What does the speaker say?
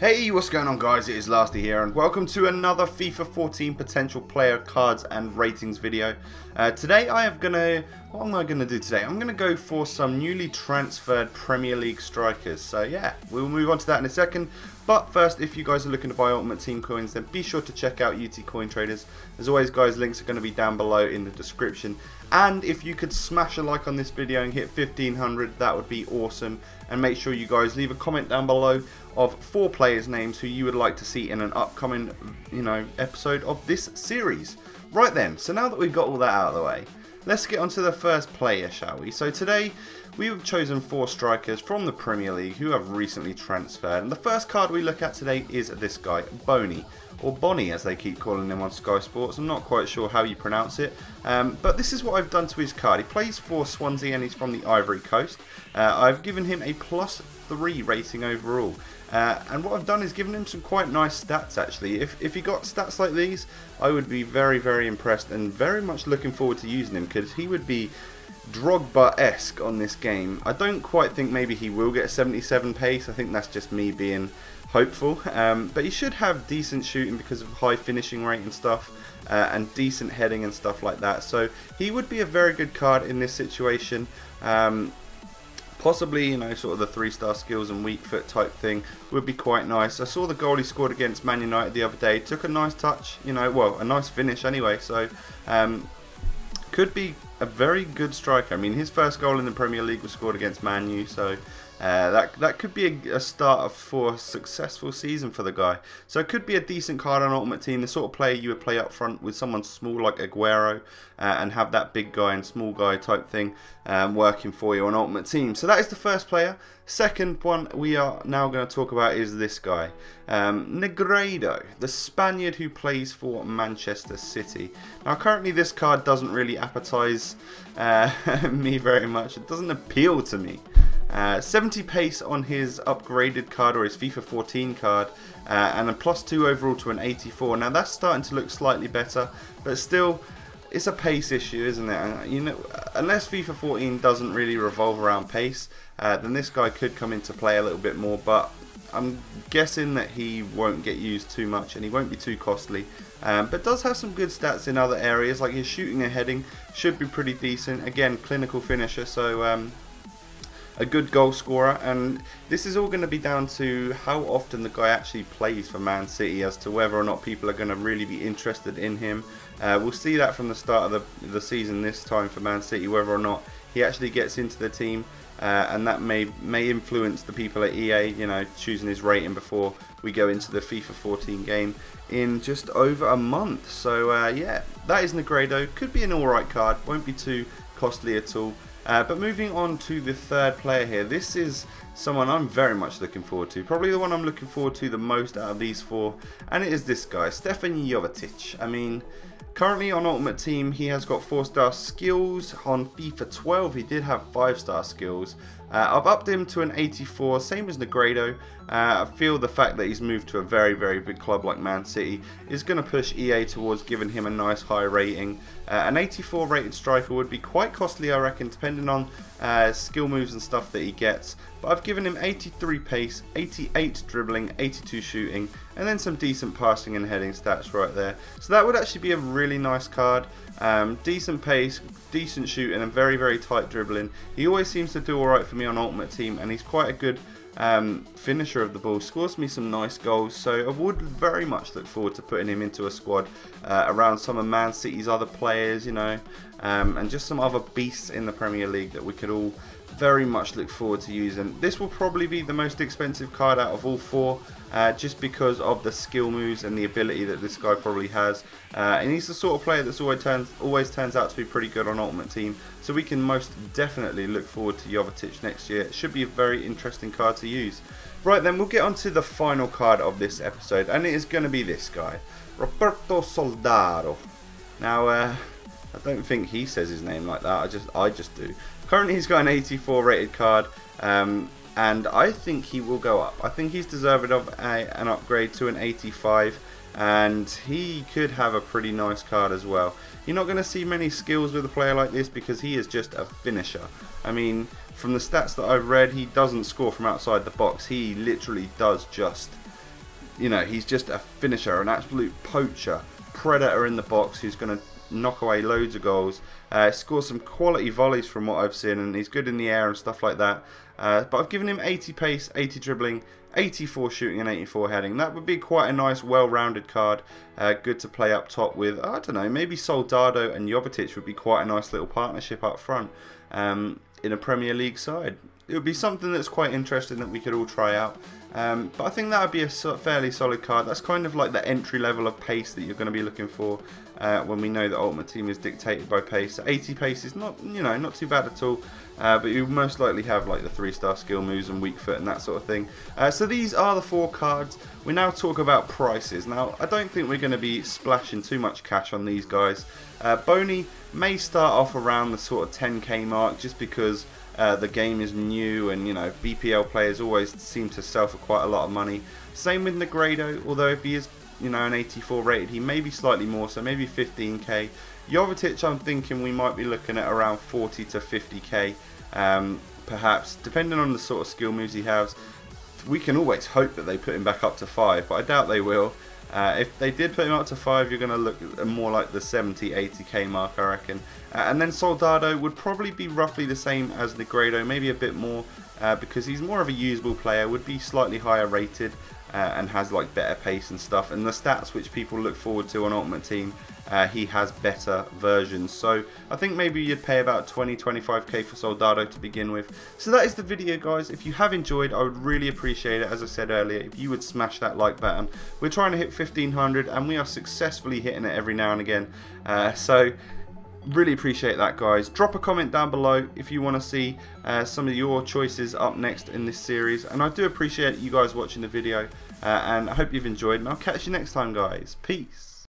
Hey, what's going on guys, it is Lasty here and welcome to another FIFA 14 potential player cards and ratings video. Today what am I going to do today? I'm going to go for some newly transferred Premier League strikers. So yeah, we'll move on to that in a second. But first, if you guys are looking to buy Ultimate Team coins, then be sure to check out UT Coin Traders. As always guys, links are going to be down below in the description. And if you could smash a like on this video and hit 1500, that would be awesome. And make sure you guys leave a comment down below of 4 players' names who you would like to see in an upcoming, episode of this series. Right then, so now that we've got all that out of the way, let's get on to the first player, shall we? So today, we have chosen 4 strikers from the Premier League who have recently transferred. And the first card we look at today is this guy, Bony. Or Bonnie as they keep calling him on Sky Sports. I'm not quite sure how you pronounce it. But this is what I've done to his card. He plays for Swansea and he's from the Ivory Coast. I've given him a +3 rating overall. And what I've done is given him some quite nice stats actually. If he got stats like these, I would be very, very impressed and very much looking forward to using him because he would be Drogba-esque on this game. I don't quite think maybe he will get 77 pace. I think that's just me being hopeful. But he should have decent shooting because of high finishing rate and stuff. And decent heading and stuff like that. So he would be a very good card in this situation. Possibly, sort of the 3-star skills and weak foot type thing would be quite nice. I saw the goal he scored against Man United the other day. Took a nice touch, well, a nice finish anyway. So, could be a very good striker. I mean, his first goal in the Premier League was scored against Man U, so that could be a start for a successful season for the guy. So it could be a decent card on Ultimate Team, the sort of player you would play up front with someone small like Aguero and have that big guy and small guy type thing working for you on Ultimate Team. So that is the first player. Second one we are now going to talk about is this guy, Negredo, the Spaniard who plays for Manchester City. Now currently this card doesn't really appetize me very much. It doesn't appeal to me. 70 pace on his upgraded card or his FIFA 14 card and a +2 overall to an 84. Now that's starting to look slightly better, but still it's a pace issue, isn't it? Unless FIFA 14 doesn't really revolve around pace, then this guy could come into play a little bit more, but I'm guessing that he won't get used too much and he won't be too costly. But does have some good stats in other areas, like his shooting and heading should be pretty decent. Again, clinical finisher, so a good goal scorer, and this is all going to be down to how often the guy actually plays for Man City as to whether or not people are going to really be interested in him. We'll see that from the start of the season this time for Man City, whether or not he actually gets into the team, and that may influence the people at EA, choosing his rating before we go into the FIFA 14 game in just over a month. So yeah, that is Negredo. Could be an alright card, won't be too costly at all. But moving on to the third player here, this is someone I'm very much looking forward to. Probably the one I'm looking forward to the most out of these 4, and it is this guy, Jovetic. I mean, currently on Ultimate Team he has got 4-star skills. On FIFA 12 he did have 5-star skills. I've upped him to an 84, same as Negredo. I feel the fact that he's moved to a very, very big club like Man City is going to push EA towards giving him a nice high rating. An 84 rated striker would be quite costly, I reckon, depending on skill moves and stuff that he gets. But I've given him 83 pace, 88 dribbling, 82 shooting, and then some decent passing and heading stats right there. So that would actually be a really nice card. Decent pace, decent shooting, and very, very tight dribbling. He always seems to do alright for me on Ultimate Team, and he's quite a good finisher of the ball. Scores me some nice goals, so I would very much look forward to putting him into a squad around some of Man City's other players, and just some other beasts in the Premier League that we could all very much look forward to using. This will probably be the most expensive card out of all 4, just because of the skill moves and the ability that this guy probably has. And he's the sort of player that's always turns out to be pretty good on Ultimate Team, so we can most definitely look forward to Jovetic next year. It should be a very interesting card to use. Right then, we'll get on to the final card of this episode, and it is going to be this guy, Soldado. Now, I don't think he says his name like that, I just do. Currently he's got an 84 rated card, and I think he will go up. I think he's deserving of an upgrade to an 85, and he could have a pretty nice card as well. You're not going to see many skills with a player like this because he is just a finisher. I mean, from the stats that I've read, he doesn't score from outside the box. He literally does just you know, he's just a finisher, an absolute poacher, predator in the box who's going to knock away loads of goals. Scores some quality volleys from what I've seen, and he's good in the air and stuff like that. But I've given him 80 pace, 80 dribbling, 84 shooting and 84 heading. That would be quite a nice, well-rounded card. Good to play up top with, I don't know, maybe Soldado and Jovetic would be quite a nice little partnership up front in a Premier League side. It would be something that's quite interesting that we could all try out. But I think that would be a fairly solid card. That's kind of like the entry level of pace that you're going to be looking for when we know that Ultimate Team is dictated by pace. So 80 pace is not, you know, not too bad at all. But you most likely have like the 3-star skill moves and weak foot and that sort of thing. So these are the 4 cards. We now talk about prices. Now, I don't think we're going to be splashing too much cash on these guys. Bony may start off around the sort of 10k mark just because the game is new, and you know, BPL players always seem to sell for quite a lot of money. Same with Negredo, although if he is, you know, an 84 rated, he may be slightly more, so maybe 15k. Jovetic, I'm thinking we might be looking at around 40 to 50k, perhaps, depending on the sort of skill moves he has. We can always hope that they put him back up to 5, but I doubt they will. If they did put him up to 5, you're going to look at more like the 70, 80k mark, I reckon. And then Soldado would probably be roughly the same as Negredo, maybe a bit more, because he's more of a usable player, would be slightly higher rated, and has like better pace and stuff. And the stats which people look forward to on Ultimate Team, he has better versions. So I think maybe you'd pay about 20-25k for Soldado to begin with. So that is the video, guys. If you have enjoyed, I would really appreciate it, as I said earlier, if you would smash that like button. We're trying to hit 1500 and we are successfully hitting it every now and again. So really appreciate that, guys. Drop a comment down below if you want to see some of your choices up next in this series, and I do appreciate you guys watching the video, and I hope you've enjoyed, and I'll catch you next time, guys. Peace.